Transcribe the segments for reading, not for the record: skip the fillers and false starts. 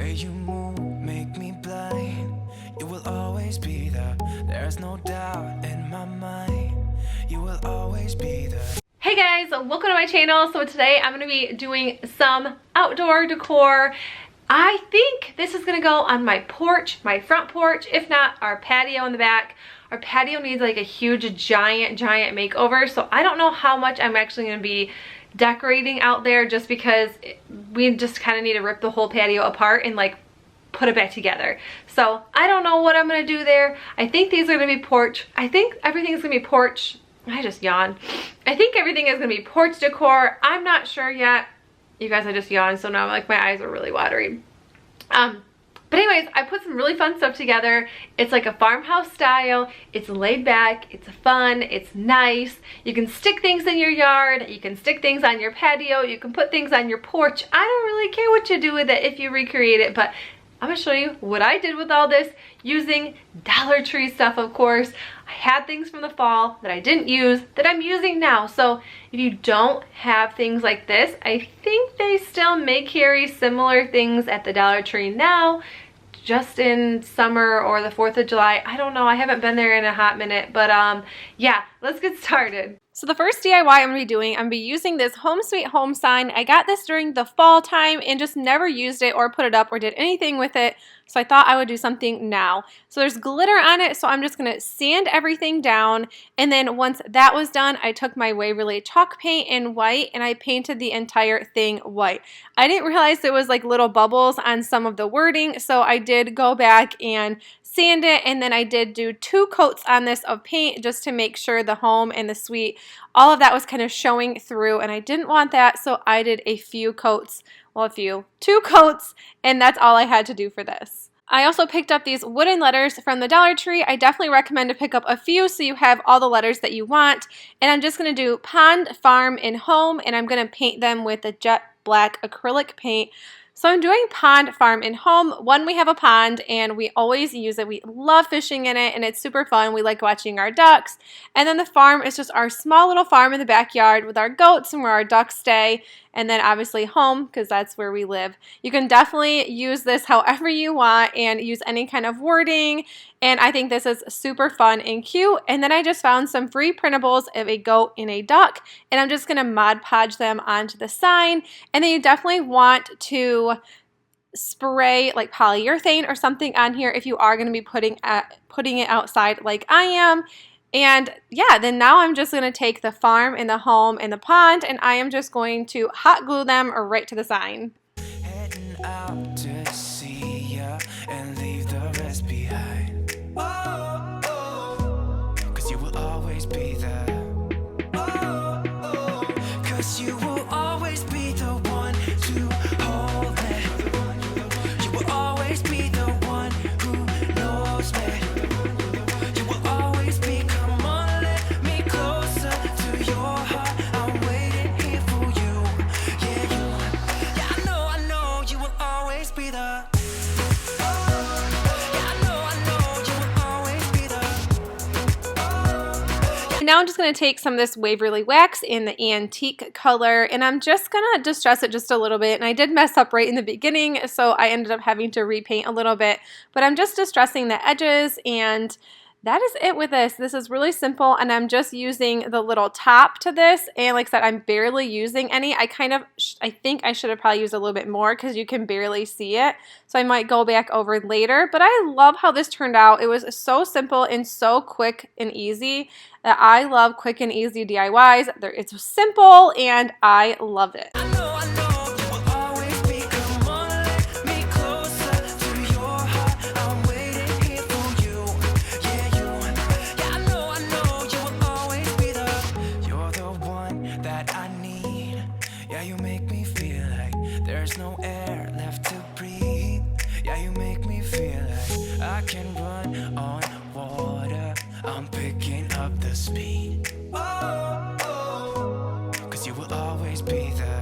way you move make me blind. You will always be there. There's no doubt in my mind. You will always be there. Hey guys, welcome to my channel. So today I'm going to be doing some outdoor decor. I think this is going to go on my porch, my front porch, if not our patio in the back. Our patio needs like a huge giant makeover, so I don't know how much I'm actually going to be decorating out there, just because we just kind of need to rip the whole patio apart and like put it back together. So I don't know what I'm going to do there. I think these are going to be porch. I think everything is going to be porch. I just yawned. I think everything is going to be porch decor. I'm not sure yet. You guys, I just yawned, so now like my eyes are really watery. But anyways, I put some really fun stuff together. It's like a farmhouse style. It's laid back, it's fun, it's nice. You can stick things in your yard, you can stick things on your patio, you can put things on your porch. I don't really care what you do with it if you recreate it, but I'm gonna show you what I did with all this using Dollar Tree stuff, of course. I had things from the fall that I didn't use that I'm using now. So if you don't have things like this, I think they still may carry similar things at the Dollar Tree now, just in summer or the 4th of July. I don't know, I haven't been there in a hot minute, but yeah, let's get started. So the first DIY I'm going to be doing, I'm going to be using this Home Sweet Home sign. I got this during the fall time and just never used it or put it up or did anything with it. So I thought I would do something now. So there's glitter on it, so I'm just going to sand everything down. And then once that was done, I took my Waverly Chalk paint in white and I painted the entire thing white. I didn't realize there was like little bubbles on some of the wording, so I did go back and sand it, and then I did do 2 coats on this of paint just to make sure the home and the suite, all of that was kind of showing through, and I didn't want that, so I did a few coats, well, 2 coats, and that's all I had to do for this. I also picked up these wooden letters from the Dollar Tree. I definitely recommend to pick up a few so you have all the letters that you want, and I'm just going to do Pond, Farm, and Home, and I'm going to paint them with a jet black acrylic paint. So I'm doing Pond, Farm, and Home. One, we have a pond and we always use it. We love fishing in it and it's super fun. We like watching our ducks. And then the farm is just our small little farm in the backyard with our goats and where our ducks stay. And then obviously home, because that's where we live. You can definitely use this however you want and use any kind of wording. And I think this is super fun and cute. And then I just found some free printables of a goat and a duck. And I'm just going to Mod Podge them onto the sign. And then you definitely want to spray like polyurethane or something on here if you are going to be putting it outside like I am. And yeah, then now I'm just going to take the farm and the home and the pond, and I am just going to hot glue them right to the sign. Heading out to see ya and leave the rest behind. Oh, oh, 'cause you will always be there. Oh, oh, 'cause you will always be the one to hold me. You will always be the one who knows me. Now I'm just going to take some of this Waverly Wax in the antique color, and I'm just going to distress it just a little bit. And I did mess up right in the beginning, so I ended up having to repaint a little bit. But I'm just distressing the edges, and that is it with this. This is really simple, and I'm just using the little top to this, and like I said, I'm barely using any. I think I should have probably used a little bit more because you can barely see it, so I might go back over later, but I love how this turned out. It was so simple and so quick and easy that I love quick and easy DIYs. It's simple, and I loved it. There's no air left to breathe. Yeah, you make me feel like I can run on water. I'm picking up the speed. Oh, oh, 'cause you will always be there.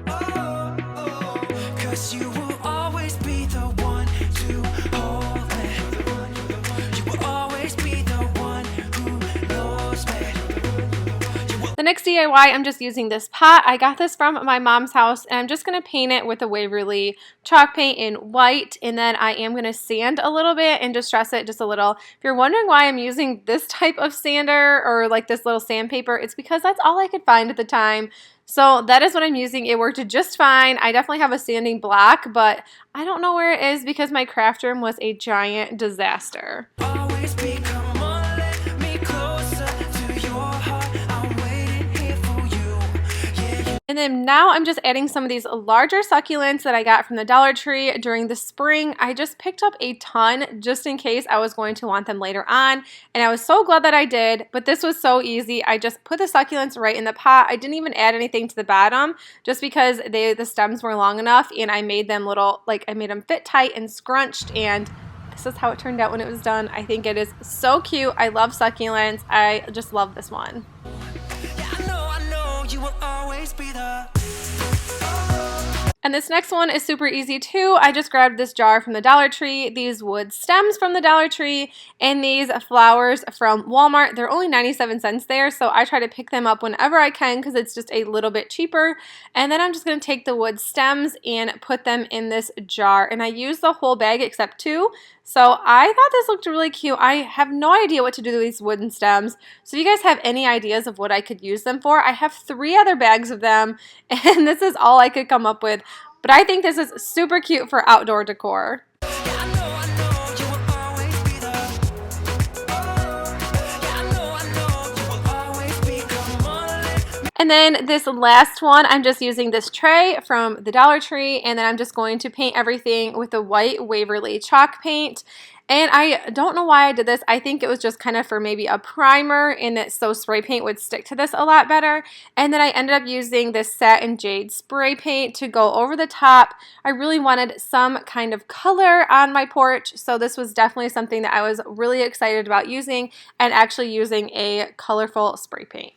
Oh, oh, 'cause you will always be the one to hold me. You will always be the one who knows me. next DIY, I'm just using this pot. I got this from my mom's house, and I'm just going to paint it with a Waverly Chalk paint in white, and then I am going to sand a little bit and distress it just a little. If you're wondering why I'm using this type of sander or like this little sandpaper, it's because that's all I could find at the time. So that is what I'm using. It worked just fine. I definitely have a sanding block, but I don't know where it is because my craft room was a giant disaster. Always be, come on, let me closer to your heart. I'm waiting here for you. Yeah. And then now I'm just adding some of these larger succulents that I got from the Dollar Tree during the spring. I just picked up a ton just in case I was going to want them later on. And I was so glad that I did, but this was so easy. I just put the succulents right in the pot. I didn't even add anything to the bottom just because the stems were long enough, and I made them little, like I made them fit tight and scrunched, and this is how it turned out when it was done. I think it is so cute. I love succulents. I just love this one. Yeah, I know, you will always be the. And this next one is super easy too. I just grabbed this jar from the Dollar Tree, these wood stems from the Dollar Tree, and these flowers from Walmart. They're only 97 cents there, so I try to pick them up whenever I can because it's just a little bit cheaper. And then I'm just going to take the wood stems and put them in this jar. And I used the whole bag except two. So I thought this looked really cute. I have no idea what to do with these wooden stems. So if you guys have any ideas of what I could use them for, I have 3 other bags of them, and this is all I could come up with. But I think this is super cute for outdoor decor. And then this last one, I'm just using this tray from the Dollar Tree, and then I'm just going to paint everything with the white Waverly Chalk paint. And I don't know why I did this. I think it was just kind of for maybe a primer, and that so spray paint would stick to this a lot better. And then I ended up using this Satin Jade spray paint to go over the top. I really wanted some kind of color on my porch, so this was definitely something that I was really excited about using, and actually using a colorful spray paint.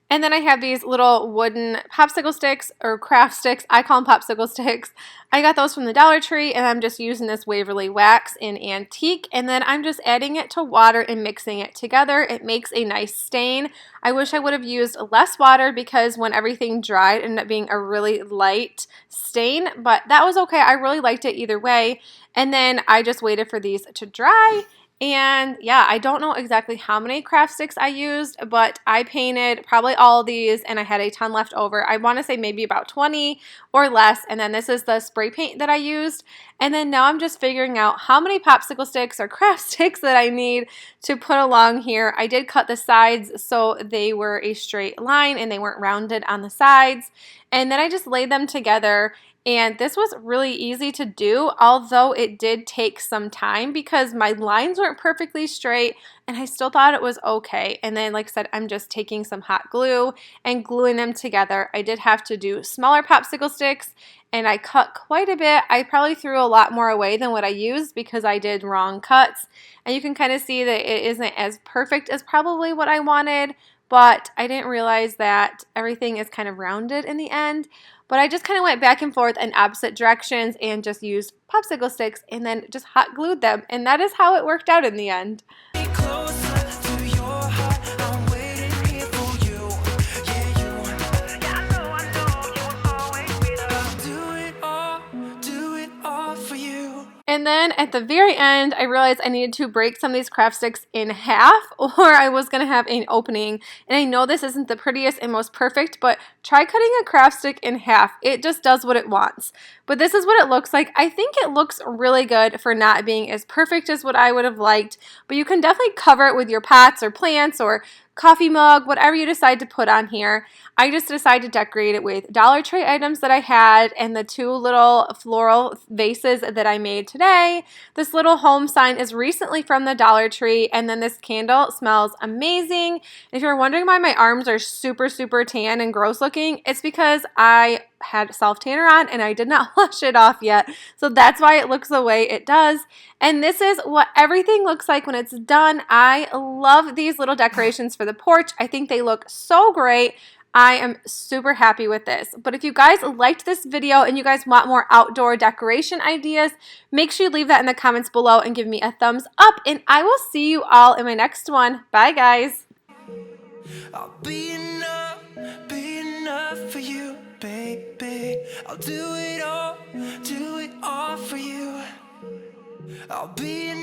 And then I have these little wooden popsicle sticks, or craft sticks. I call them popsicle sticks. I got those from the Dollar Tree, and I'm just using this Waverly Wax in Antique. And then I'm just adding it to water and mixing it together. It makes a nice stain. I wish I would have used less water because when everything dried, it ended up being a really light stain. But that was okay. I really liked it either way. And then I just waited for these to dry. And yeah, I don't know exactly how many craft sticks I used, but I painted probably all of these, and I had a ton left over. I want to say maybe about 20 or less. And then this is the spray paint that I used. And then now I'm just figuring out how many popsicle sticks or craft sticks that I need to put along here. I did cut the sides so they were a straight line and they weren't rounded on the sides. And then I just laid them together. And this was really easy to do, although it did take some time because my lines weren't perfectly straight, and I still thought it was okay. And then, like I said, I'm just taking some hot glue and gluing them together. I did have to do smaller popsicle sticks, and I cut quite a bit. I probably threw a lot more away than what I used because I did wrong cuts. And you can kind of see that it isn't as perfect as probably what I wanted, but I didn't realize that everything is kind of rounded in the end. But I just kind of went back and forth in opposite directions and just used popsicle sticks and then just hot glued them. And that is how it worked out in the end. And then at the very end, I realized I needed to break some of these craft sticks in half, or I was going to have an opening. And I know this isn't the prettiest and most perfect, but try cutting a craft stick in half. It just does what it wants. But this is what it looks like. I think it looks really good for not being as perfect as what I would have liked, but you can definitely cover it with your pots or plants or coffee mug, whatever you decide to put on here. I just decided to decorate it with Dollar Tree items that I had and the 2 little floral vases that I made today. This little home sign is recently from the Dollar Tree, and then this candle smells amazing. If you're wondering why my arms are super tan and gross looking, it's because I had self-tanner on and I did not wash it off yet. So that's why it looks the way it does. And this is what everything looks like when it's done. I love these little decorations for the porch. I think they look so great. I am super happy with this. But if you guys liked this video and you guys want more outdoor decoration ideas, make sure you leave that in the comments below and give me a thumbs up. And I will see you all in my next one. Bye, guys. I'll be enough for you, baby. I'll do it all for you. I'll be enough.